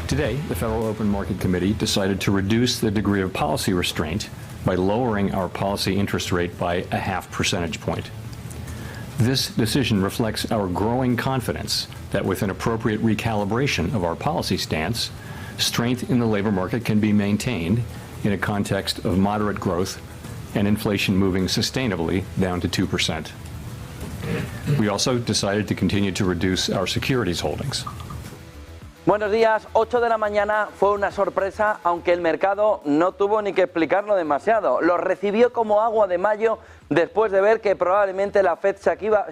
Today, the Federal Open Market Committee decided to reduce the degree of policy restraint by lowering our policy interest rate by a half percentage point. This decision reflects our growing confidence that with an appropriate recalibration of our policy stance, strength in the labor market can be maintained in a context of moderate growth and inflation moving sustainably down to 2%. We also decided to continue to reduce our securities holdings. Buenos días, 8 de la mañana fue una sorpresa, aunque el mercado no tuvo ni que explicarlo demasiado. Lo recibió como agua de mayo después de ver que probablemente la Fed se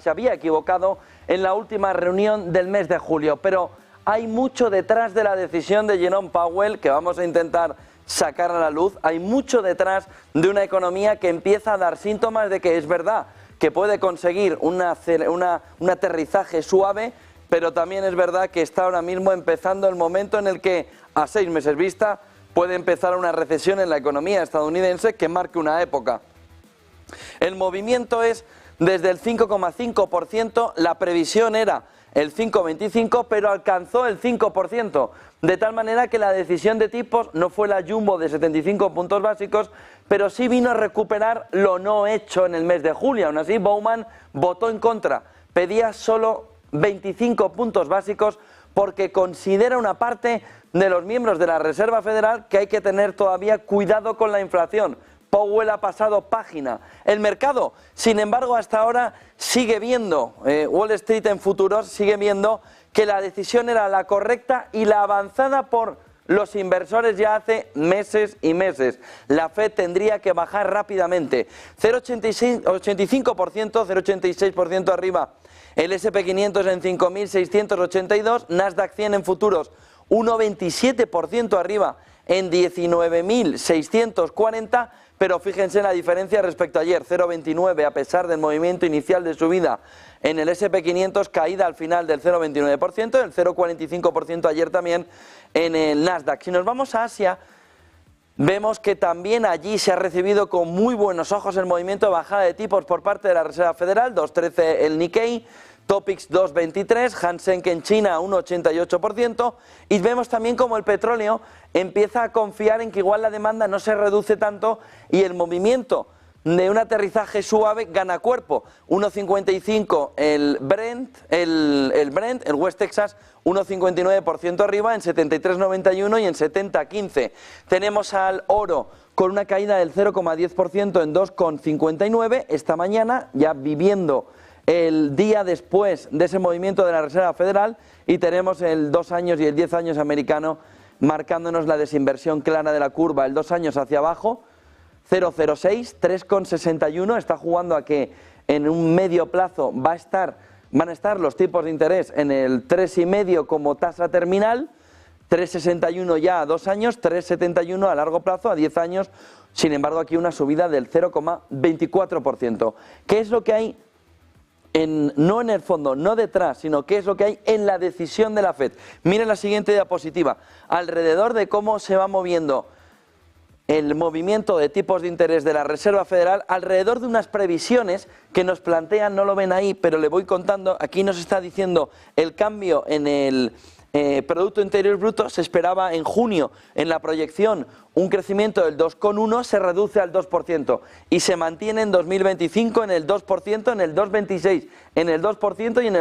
había equivocado en la última reunión del mes de julio. Pero hay mucho detrás de la decisión de Jerome Powell que vamos a intentar sacar a la luz. Hay mucho detrás de una economía que empieza a dar síntomas de que es verdad que puede conseguir un aterrizaje suave, pero también es verdad que está ahora mismo empezando el momento en el que, a 6 meses vista, puede empezar una recesión en la economía estadounidense que marque una época. El movimiento es desde el 5,5%, la previsión era el 5,25%, pero alcanzó el 5%, de tal manera que la decisión de tipos no fue la jumbo de 75 puntos básicos, pero sí vino a recuperar lo no hecho en el mes de julio. Aún así, Bowman votó en contra, pedía solo 25 puntos básicos porque considera una parte de los miembros de la Reserva Federal que hay que tener todavía cuidado con la inflación. Powell ha pasado página. El mercado, sin embargo, hasta ahora sigue viendo, Wall Street en futuros sigue viendo que la decisión era la correcta y la avanzada por los inversores ya hace meses y meses. La Fed tendría que bajar rápidamente. 0,85%, 0,86% arriba. El S&P 500 en 5.682, Nasdaq 100 en futuros 1,27% arriba en 19.640, pero fíjense la diferencia respecto a ayer, 0,29 a pesar del movimiento inicial de subida en el S&P 500, caída al final del 0,29%, el 0,45% ayer también en el Nasdaq. Si nos vamos a Asia, vemos que también allí se ha recibido con muy buenos ojos el movimiento de bajada de tipos por parte de la Reserva Federal, 2,13 el Nikkei, Topix 2,23, Hang Seng en China 1,88%, y vemos también como el petróleo empieza a confiar en que igual la demanda no se reduce tanto y el movimiento de un aterrizaje suave gana cuerpo. 1,55 el Brent, el West Texas 1,59% arriba en 73,91 y en 70,15. Tenemos al oro con una caída del 0,10% en 2,59 esta mañana, ya viviendo el día después de ese movimiento de la Reserva Federal, y tenemos el 2 años y el 10 años americano marcándonos la desinversión clara de la curva. El 2 años hacia abajo, 0,06, 3,61, está jugando a que en un medio plazo van a estar los tipos de interés en el 3,5 como tasa terminal, 3,61 ya a 2 años, 3,71 a largo plazo, a 10 años, sin embargo aquí una subida del 0,24%. ¿Qué es lo que hay? No en el fondo, no detrás, sino qué es lo que hay en la decisión de la Fed. Miren la siguiente diapositiva, alrededor de cómo se va moviendo el movimiento de tipos de interés de la Reserva Federal, alrededor de unas previsiones que nos plantean, no lo ven ahí, pero le voy contando, aquí nos está diciendo el cambio en el Producto Interior Bruto. Se esperaba en junio, en la proyección, un crecimiento del 2,1, se reduce al 2% y se mantiene en 2025 en el 2%, en el 2026 en el 2% y en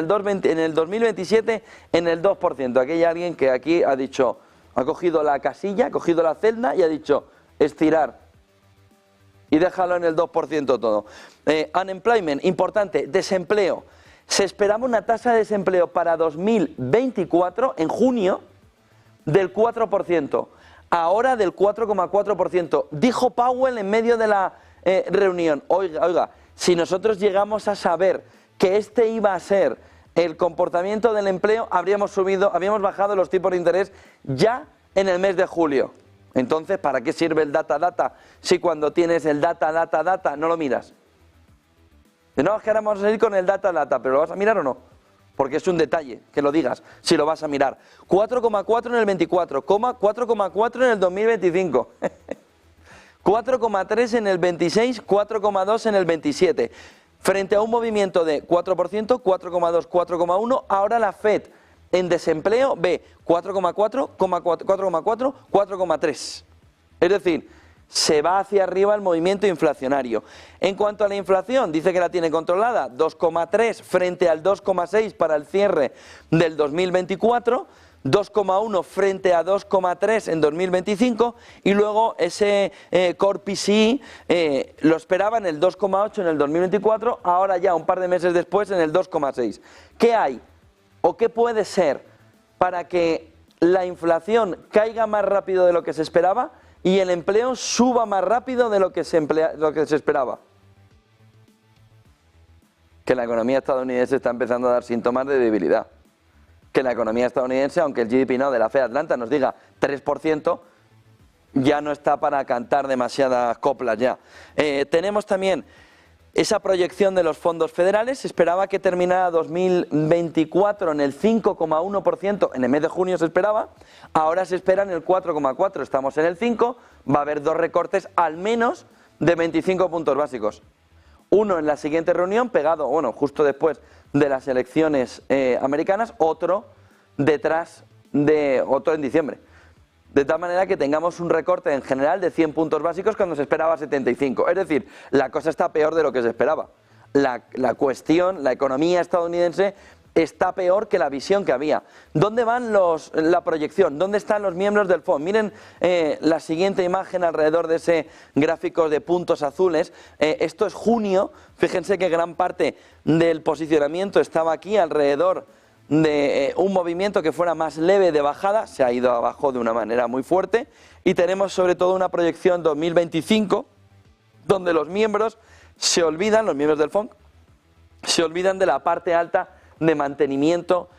el 2027 en el 2%. Aquí hay alguien que aquí ha dicho, ha cogido la casilla, ha cogido la celda y ha dicho estirar y déjalo en el 2% todo. Unemployment, importante, desempleo. Se esperaba una tasa de desempleo para 2024, en junio, del 4%, ahora del 4,4%. Dijo Powell en medio de la reunión, oiga, si nosotros llegamos a saber que este iba a ser el comportamiento del empleo, habríamos bajado los tipos de interés ya en el mes de julio. Entonces, ¿para qué sirve el data si cuando tienes el data no lo miras? No, es que ahora vamos a salir con el data, pero ¿lo vas a mirar o no? Porque es un detalle que lo digas, si lo vas a mirar. 4,4 en el 24, 4,4 en el 2025, 4,3 en el 26, 4,2 en el 27. Frente a un movimiento de 4%, 4,2, 4,1, ahora la Fed En desempleo ve 4,4, 4,4, 4,3. Es decir, se va hacia arriba el movimiento inflacionario. En cuanto a la inflación, dice que la tiene controlada, 2,3 frente al 2,6 para el cierre del 2024, 2,1 frente a 2,3 en 2025 y luego ese Core PCE lo esperaba en el 2,8 en el 2024, ahora ya un par de meses después en el 2,6. ¿Qué hay o qué puede ser para que la inflación caiga más rápido de lo que se esperaba y el empleo suba más rápido de lo que se esperaba? Que la economía estadounidense está empezando a dar síntomas de debilidad. Que la economía estadounidense, aunque el GDP no de la Fed Atlanta nos diga 3%, ya no está para cantar demasiadas coplas ya. Tenemos también esa proyección de los fondos federales. Se esperaba que terminara 2024 en el 5,1%, en el mes de junio se esperaba, ahora se espera en el 4,4%, estamos en el 5%, va a haber dos recortes al menos de 25 puntos básicos. Uno en la siguiente reunión, pegado, bueno, justo después de las elecciones americanas, otro en diciembre. De tal manera que tengamos un recorte en general de 100 puntos básicos cuando se esperaba 75. Es decir, la cosa está peor de lo que se esperaba. La cuestión, la economía estadounidense está peor que la visión que había. ¿Dónde van la proyección? ¿Dónde están los miembros del FOMC? Miren la siguiente imagen alrededor de ese gráfico de puntos azules. Esto es junio. Fíjense que gran parte del posicionamiento estaba aquí alrededor de un movimiento que fuera más leve de bajada, se ha ido abajo de una manera muy fuerte y tenemos sobre todo una proyección 2025 donde los miembros se olvidan, los miembros del FOMC, se olvidan de la parte alta de mantenimiento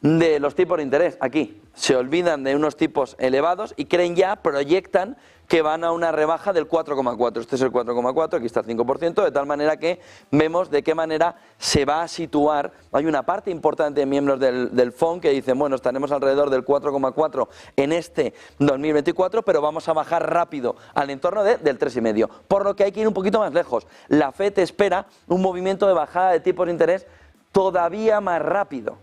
de los tipos de interés. Aquí se olvidan de unos tipos elevados y creen ya, proyectan que van a una rebaja del 4,4. Este es el 4,4, aquí está el 5%, de tal manera que vemos de qué manera se va a situar. Hay una parte importante de miembros del FOMC que dicen, bueno, estaremos alrededor del 4,4 en este 2024, pero vamos a bajar rápido al entorno del 3,5. Por lo que hay que ir un poquito más lejos. La FED espera un movimiento de bajada de tipos de interés todavía más rápido.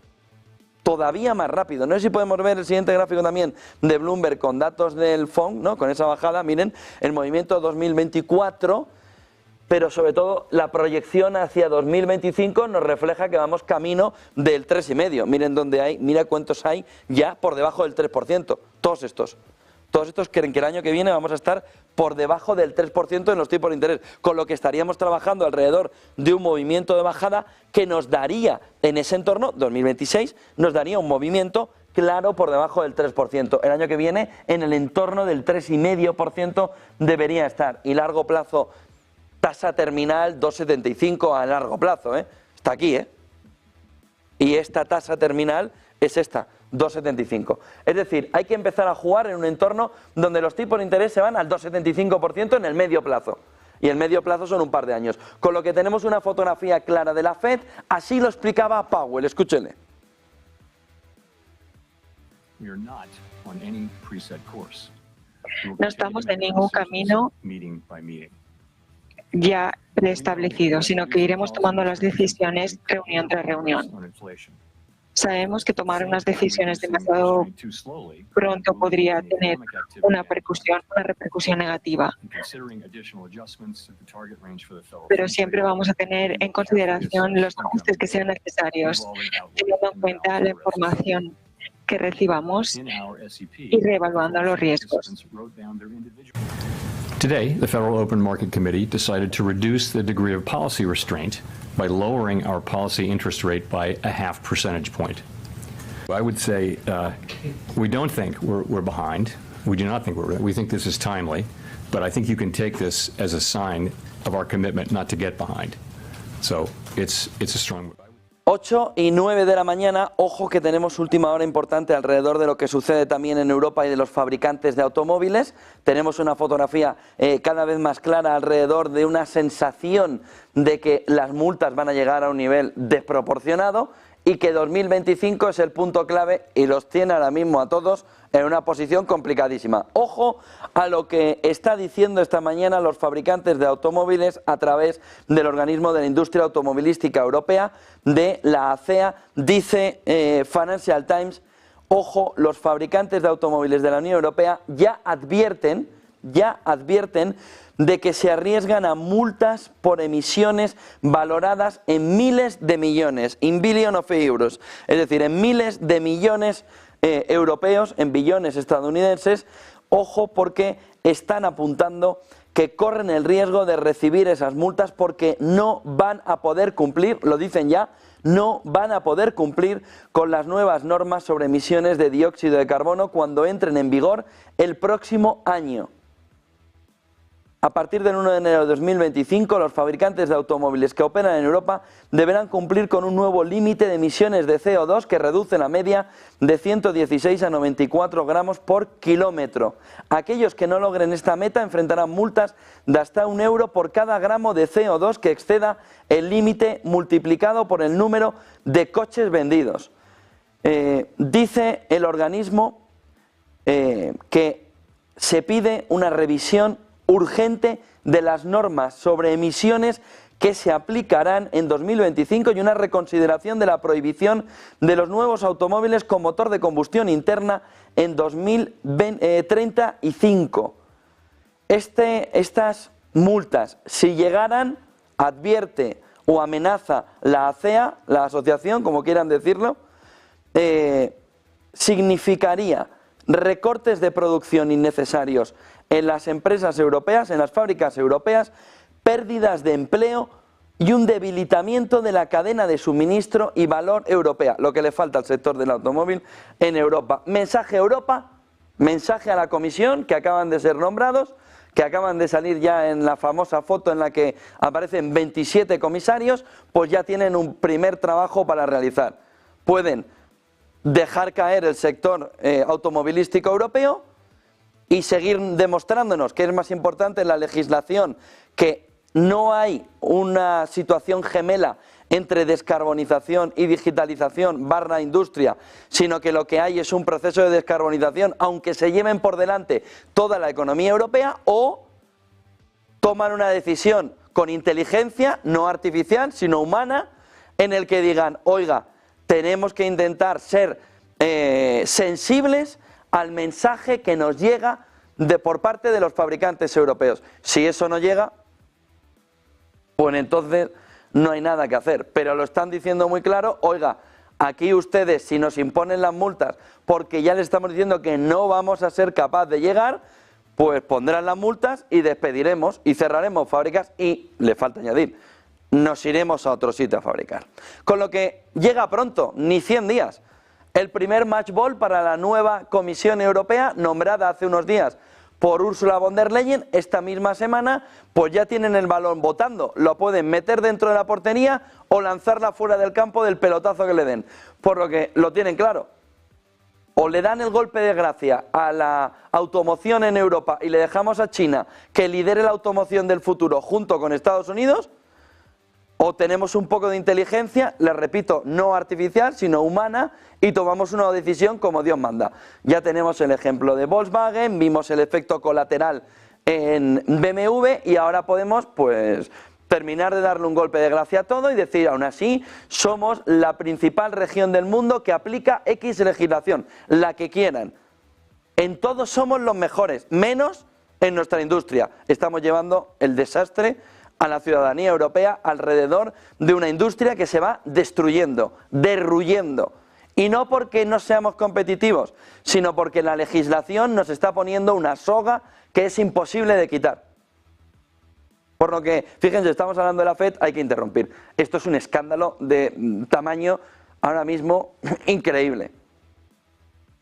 Todavía más rápido. No sé si podemos ver el siguiente gráfico también de Bloomberg con datos del FOMC, ¿no? Con esa bajada, miren, el movimiento 2024, pero sobre todo la proyección hacia 2025 nos refleja que vamos camino del 3,5. Miren dónde hay, mira cuántos hay ya por debajo del 3%. Todos estos creen que el año que viene vamos a estar por debajo del 3% en los tipos de interés, con lo que estaríamos trabajando alrededor de un movimiento de bajada que nos daría en ese entorno, 2026, nos daría un movimiento claro por debajo del 3%. El año que viene en el entorno del 3,5% debería estar. Y largo plazo, tasa terminal 2,75 a largo plazo, está aquí, y esta tasa terminal es esta, 2,75. Es decir, hay que empezar a jugar en un entorno donde los tipos de interés se van al 2,75% en el medio plazo. Y el medio plazo son un par de años. Con lo que tenemos una fotografía clara de la FED, así lo explicaba Powell. Escúchenle. No estamos en ningún camino ya preestablecido, sino que iremos tomando las decisiones reunión tras reunión. Sabemos que tomar unas decisiones demasiado pronto podría tener una repercusión negativa. Pero siempre vamos a tener en consideración los ajustes que sean necesarios, teniendo en cuenta la información que recibamos y reevaluando los riesgos. Today, the Federal Open Market Committee decided to reduce the degree of policy restraint by lowering our policy interest rate by a half percentage point. I would say we don't think we're behind. We do not think we think this is timely, but I think you can take this as a sign of our commitment not to get behind. So it's a strong move. 8 y 9 de la mañana, ojo que tenemos última hora importante alrededor de lo que sucede también en Europa y de los fabricantes de automóviles. Tenemos una fotografía cada vez más clara alrededor de una sensación de que las multas van a llegar a un nivel desproporcionado. y que 2025 es el punto clave y los tiene ahora mismo a todos en una posición complicadísima. Ojo a lo que está diciendo esta mañana los fabricantes de automóviles a través del organismo de la industria automovilística europea, de la ACEA. Dice Financial Times, ojo, los fabricantes de automóviles de la Unión Europea ya advierten de que se arriesgan a multas por emisiones valoradas en miles de millones, in billion of euros, es decir, en miles de millones europeos, en billones estadounidenses. Ojo, porque están apuntando que corren el riesgo de recibir esas multas porque no van a poder cumplir, lo dicen ya, no van a poder cumplir con las nuevas normas sobre emisiones de dióxido de carbono cuando entren en vigor el próximo año. A partir del 1 de enero de 2025, los fabricantes de automóviles que operan en Europa deberán cumplir con un nuevo límite de emisiones de CO2 que reduce la media de 116 a 94 gramos por kilómetro. Aquellos que no logren esta meta enfrentarán multas de hasta €1 por cada gramo de CO2 que exceda el límite multiplicado por el número de coches vendidos. Dice el organismo que se pide una revisión urgente de las normas sobre emisiones que se aplicarán en 2025 y una reconsideración de la prohibición de los nuevos automóviles con motor de combustión interna en 2035. Estas multas, si llegaran, advierte o amenaza la ACEA, la asociación, como quieran decirlo, significaría recortes de producción innecesarios en las empresas europeas, en las fábricas europeas, pérdidas de empleo y un debilitamiento de la cadena de suministro y valor europea, lo que le falta al sector del automóvil en Europa. Mensaje a Europa, mensaje a la Comisión, que acaban de ser nombrados, que acaban de salir ya en la famosa foto en la que aparecen 27 comisarios, pues ya tienen un primer trabajo para realizar. Pueden dejar caer el sector automovilístico europeo y seguir demostrándonos que es más importante la legislación, que no hay una situación gemela entre descarbonización y digitalización / industria, sino que lo que hay es un proceso de descarbonización, aunque se lleven por delante toda la economía europea, o toman una decisión con inteligencia, no artificial, sino humana, en el que digan, oiga, tenemos que intentar ser sensibles al mensaje que nos llega por parte de los fabricantes europeos. Si eso no llega, pues entonces no hay nada que hacer. Pero lo están diciendo muy claro, oiga, aquí ustedes, si nos imponen las multas porque ya les estamos diciendo que no vamos a ser capaces de llegar, pues pondrán las multas y despediremos y cerraremos fábricas y, le falta añadir, nos iremos a otro sitio a fabricar. Con lo que llega pronto, ni 100 días, el primer match ball para la nueva Comisión Europea, nombrada hace unos días por Ursula von der Leyen. Esta misma semana, pues ya tienen el balón botando, lo pueden meter dentro de la portería o lanzarla fuera del campo del pelotazo que le den, por lo que lo tienen claro. O le dan el golpe de gracia a la automoción en Europa y le dejamos a China que lidere la automoción del futuro junto con Estados Unidos, o tenemos un poco de inteligencia, les repito, no artificial, sino humana, y tomamos una decisión como Dios manda. Ya tenemos el ejemplo de Volkswagen, vimos el efecto colateral en BMW y ahora podemos, pues, terminar de darle un golpe de gracia a todo y decir, aún así, somos la principal región del mundo que aplica X legislación, la que quieran. En todo somos los mejores, menos en nuestra industria. Estamos llevando el desastre a la ciudadanía europea alrededor de una industria que se va destruyendo, derruyendo. Y no porque no seamos competitivos, sino porque la legislación nos está poniendo una soga que es imposible de quitar. Por lo que, fíjense, estamos hablando de la FED, hay que interrumpir. Esto es un escándalo de tamaño ahora mismo increíble.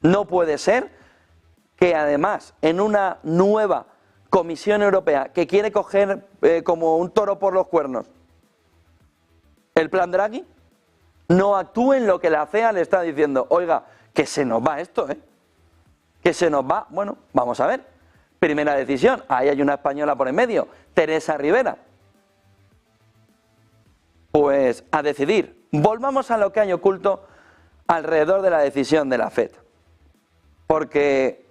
No puede ser que además en una nueva Comisión Europea que quiere coger como un toro por los cuernos el plan Draghi, no actúe en lo que la CEA le está diciendo. Oiga, que se nos va esto, que se nos va. Bueno, vamos a ver. Primera decisión, ahí hay una española por en medio, Teresa Rivera. pues a decidir. Volvamos a lo que hay oculto alrededor de la decisión de la FED. Porque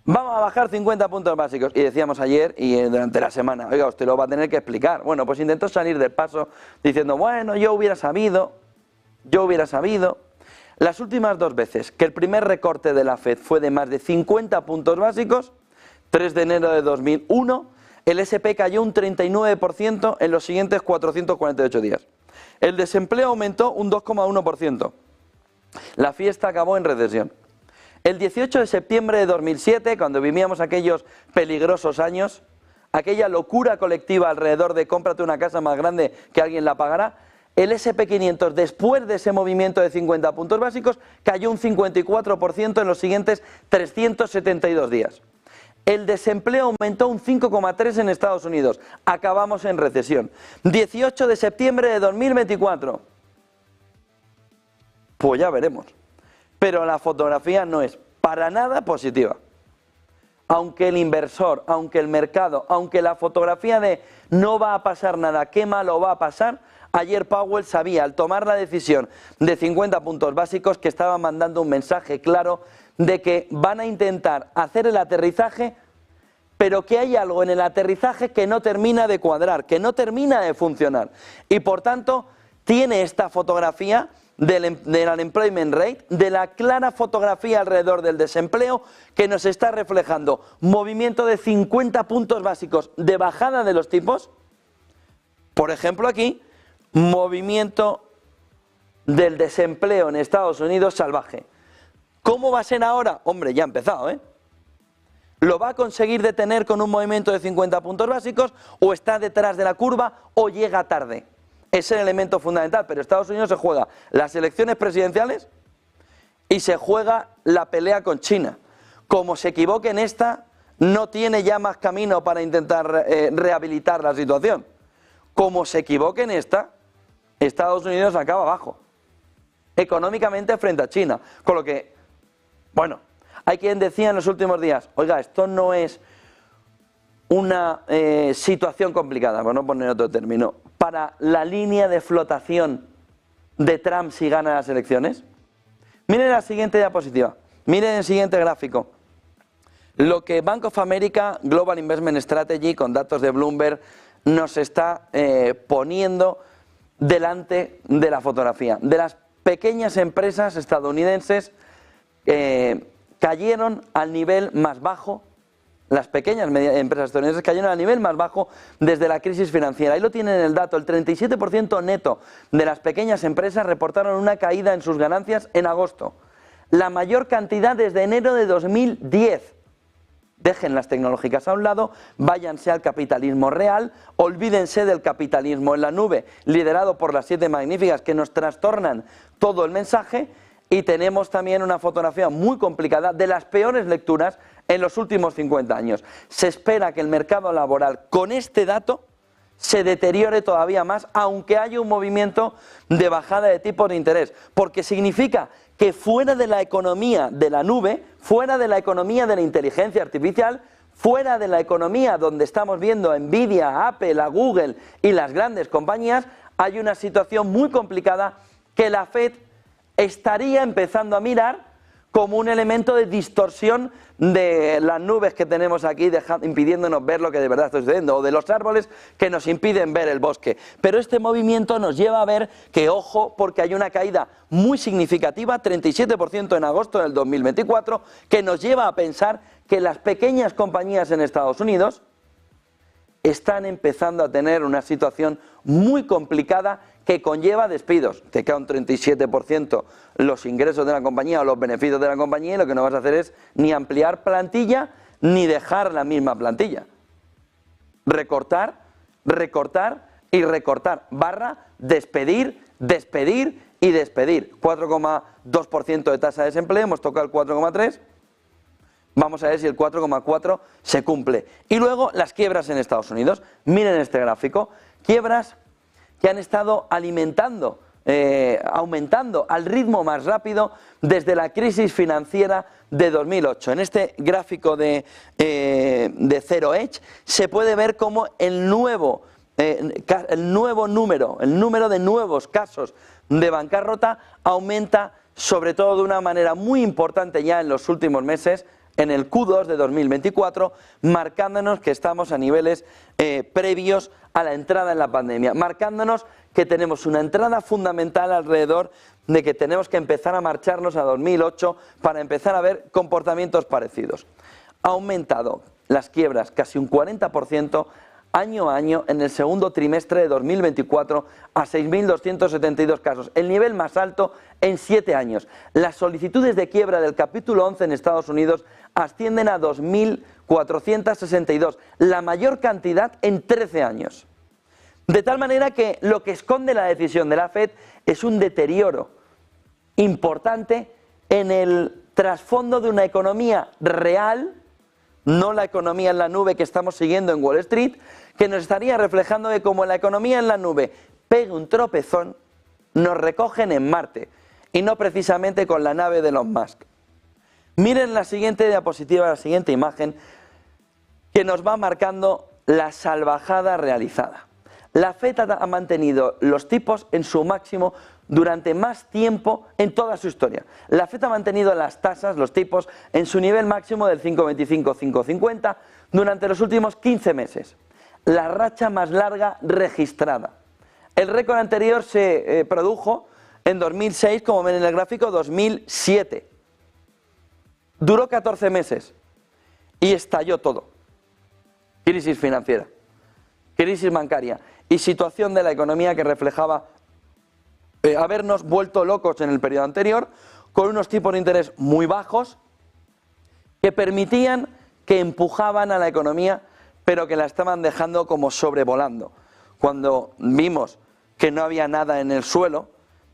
vamos a bajar 50 puntos básicos. Y decíamos ayer y durante la semana, oiga, usted lo va a tener que explicar. Bueno, pues intentó salir del paso diciendo, bueno, yo hubiera sabido. Las últimas dos veces que el primer recorte de la FED fue de más de 50 puntos básicos, 3 de enero de 2001, el S&P cayó un 39% en los siguientes 448 días. El desempleo aumentó un 2,1%. La fiesta acabó en recesión. El 18 de septiembre de 2007, cuando vivíamos aquellos peligrosos años, aquella locura colectiva alrededor de cómprate una casa más grande que alguien la pagará, el S&P 500, después de ese movimiento de 50 puntos básicos, cayó un 54% en los siguientes 372 días. El desempleo aumentó un 5,3% en Estados Unidos. Acabamos en recesión. 18 de septiembre de 2024. Pues ya veremos. Pero la fotografía no es para nada positiva. Aunque el inversor, aunque el mercado, aunque la fotografía de no va a pasar nada, qué malo va a pasar, ayer Powell sabía, al tomar la decisión de 50 puntos básicos, que estaba mandando un mensaje claro de que van a intentar hacer el aterrizaje, pero que hay algo en el aterrizaje que no termina de cuadrar, que no termina de funcionar. Y por tanto, tiene esta fotografía del unemployment rate, de la clara fotografía alrededor del desempleo, que nos está reflejando movimiento de 50 puntos básicos de bajada de los tipos. Por ejemplo, aquí, movimiento del desempleo en Estados Unidos salvaje. ¿Cómo va a ser ahora? Hombre, ya ha empezado, ¿eh? ¿Lo va a conseguir detener con un movimiento de 50 puntos básicos o está detrás de la curva o llega tarde? Es el elemento fundamental, pero Estados Unidos se juega las elecciones presidenciales y se juega la pelea con China. Como se equivoque en esta, no tiene ya más camino para intentar rehabilitar la situación. Como se equivoque en esta, Estados Unidos acaba abajo, económicamente frente a China. Con lo que, bueno, hay quien decía en los últimos días, oiga, esto no es una situación complicada, por no poner otro término, para la línea de flotación de Trump si gana las elecciones. Miren la siguiente diapositiva, miren el siguiente gráfico. Lo que Bank of America Global Investment Strategy, con datos de Bloomberg, nos está poniendo delante de la fotografía. De las pequeñas empresas estadounidenses cayeron al nivel más bajo. Las pequeñas empresas estadounidenses cayeron al nivel más bajo desde la crisis financiera. Ahí lo tienen en el dato, el 37% neto de las pequeñas empresas reportaron una caída en sus ganancias en agosto. La mayor cantidad desde enero de 2010. Dejen las tecnológicas a un lado, váyanse al capitalismo real, olvídense del capitalismo en la nube, liderado por las 7 magníficas que nos trastornan todo el mensaje. Y tenemos también una fotografía muy complicada de las peores lecturas en los últimos 50 años. Se espera que el mercado laboral con este dato se deteriore todavía más, aunque haya un movimiento de bajada de tipos de interés, porque significa que fuera de la economía de la nube, fuera de la economía de la inteligencia artificial, fuera de la economía donde estamos viendo a Nvidia, a Apple, a Google y las grandes compañías, hay una situación muy complicada que la FED estaría empezando a mirar como un elemento de distorsión de las nubes que tenemos aquí, impidiéndonos ver lo que de verdad está sucediendo, o de los árboles que nos impiden ver el bosque. Pero este movimiento nos lleva a ver que, ojo, porque hay una caída muy significativa, 37% en agosto del 2024, que nos lleva a pensar que las pequeñas compañías en Estados Unidos están empezando a tener una situación muy complicada que conlleva despidos. Te cae un 37% los ingresos de la compañía o los beneficios de la compañía y lo que no vas a hacer es ni ampliar plantilla ni dejar la misma plantilla. Recortar, recortar y recortar, barra despedir, despedir y despedir. 4,2% de tasa de desempleo, hemos tocado el 4,3%. Vamos a ver si el 4,4 se cumple. Y luego las quiebras en Estados Unidos. Miren este gráfico. Quiebras que han estado aumentando al ritmo más rápido desde la crisis financiera de 2008. En este gráfico de Zero Hedge se puede ver cómo el nuevo el número de nuevos casos de bancarrota aumenta sobre todo de una manera muy importante ya en los últimos meses, en el Q2 de 2024, marcándonos que estamos a niveles previos a la entrada en la pandemia, marcándonos que tenemos una entrada fundamental alrededor de que tenemos que empezar a marcharnos a 2008 para empezar a ver comportamientos parecidos. Ha aumentado las quiebras casi un 40% año a año en el segundo trimestre de 2024 a 6.272 casos, el nivel más alto en 7 años. Las solicitudes de quiebra del capítulo 11 en Estados Unidos ascienden a 2.462, la mayor cantidad en 13 años. De tal manera que lo que esconde la decisión de la FED es un deterioro importante en el trasfondo de una economía real, no la economía en la nube que estamos siguiendo en Wall Street, que nos estaría reflejando que como la economía en la nube pega un tropezón, nos recogen en Marte y no precisamente con la nave de Elon Musk. Miren la siguiente diapositiva, la siguiente imagen, que nos va marcando la salvajada realizada. La FED ha mantenido los tipos en su máximo durante más tiempo en toda su historia. La FED ha mantenido las tasas, los tipos, en su nivel máximo del 5,25-5,50 durante los últimos 15 meses. La racha más larga registrada. El récord anterior se produjo en 2006, como ven en el gráfico, 2007. Duró 14 meses y estalló todo. Crisis financiera, crisis bancaria y situación de la economía que reflejaba habernos vuelto locos en el periodo anterior, con unos tipos de interés muy bajos que permitían, que empujaban a la economía, pero que la estaban dejando como sobrevolando. Cuando vimos que no había nada en el suelo,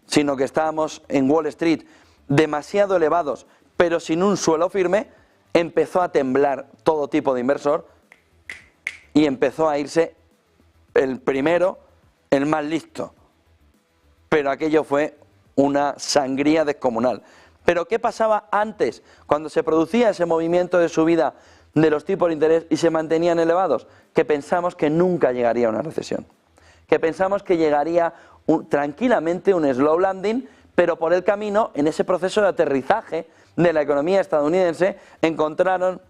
sino que estábamos en Wall Street demasiado elevados, pero sin un suelo firme, empezó a temblar todo tipo de inversor y empezó a irse el primero, el más listo. Pero aquello fue una sangría descomunal. Pero ¿qué pasaba antes, cuando se producía ese movimiento de subida de los tipos de interés y se mantenían elevados? Que pensamos que nunca llegaría a una recesión. Que pensamos que llegaría tranquilamente un slow landing, pero por el camino, en ese proceso de aterrizaje de la economía estadounidense, encontraron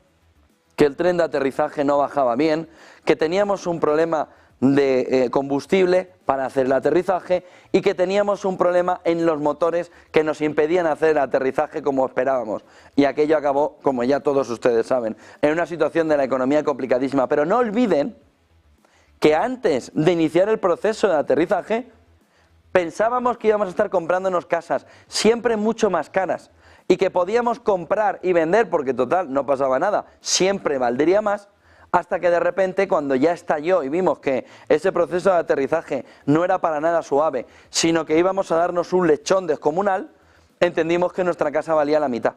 que el tren de aterrizaje no bajaba bien, que teníamos un problema de combustible para hacer el aterrizaje y que teníamos un problema en los motores que nos impedían hacer el aterrizaje como esperábamos. Y aquello acabó, como ya todos ustedes saben, en una situación de la economía complicadísima. Pero no olviden que antes de iniciar el proceso de aterrizaje pensábamos que íbamos a estar comprándonos casas siempre mucho más caras y que podíamos comprar y vender porque total no pasaba nada, siempre valdría más. Hasta que de repente, cuando ya estalló y vimos que ese proceso de aterrizaje no era para nada suave, sino que íbamos a darnos un lechón descomunal, entendimos que nuestra casa valía la mitad.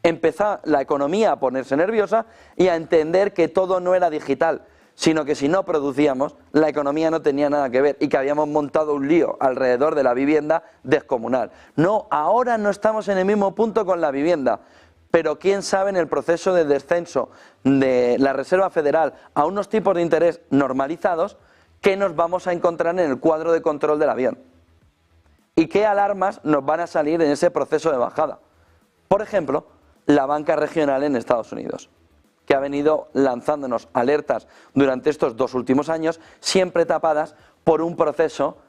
Empezó la economía a ponerse nerviosa y a entender que todo no era digital, sino que si no producíamos, la economía no tenía nada que ver y que habíamos montado un lío alrededor de la vivienda descomunal. No, ahora no estamos en el mismo punto con la vivienda. Pero quién sabe en el proceso de descenso de la Reserva Federal a unos tipos de interés normalizados, qué nos vamos a encontrar en el cuadro de control del avión. Y qué alarmas nos van a salir en ese proceso de bajada. Por ejemplo, la banca regional en Estados Unidos, que ha venido lanzándonos alertas durante estos 2 últimos años, siempre tapadas por un proceso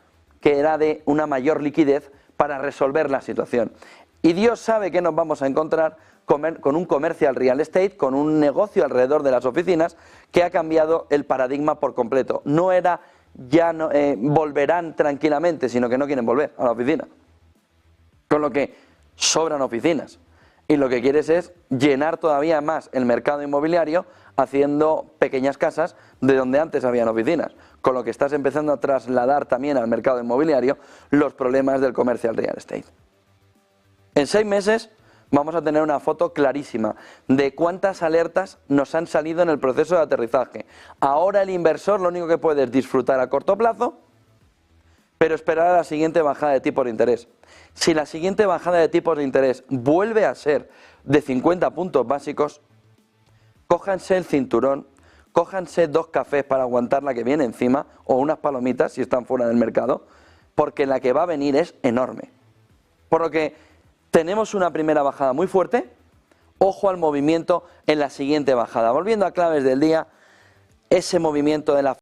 que era de una mayor liquidez para resolver la situación. Y Dios sabe que nos vamos a encontrar con un commercial real estate, con un negocio alrededor de las oficinas que ha cambiado el paradigma por completo. No era ya volverán tranquilamente, sino que no quieren volver a la oficina. Con lo que sobran oficinas. Y lo que quieres es llenar todavía más el mercado inmobiliario haciendo pequeñas casas de donde antes habían oficinas. Con lo que estás empezando a trasladar también al mercado inmobiliario los problemas del commercial real estate. En 6 meses vamos a tener una foto clarísima de cuántas alertas nos han salido en el proceso de aterrizaje. Ahora el inversor lo único que puede es disfrutar a corto plazo, pero esperar a la siguiente bajada de tipos de interés. Si la siguiente bajada de tipos de interés vuelve a ser de 50 puntos básicos, cójanse el cinturón, cójanse 2 cafés para aguantar la que viene encima, o unas palomitas si están fuera del mercado, porque la que va a venir es enorme. Por lo que tenemos una primera bajada muy fuerte, ojo al movimiento en la siguiente bajada. Volviendo a claves del día, ese movimiento de la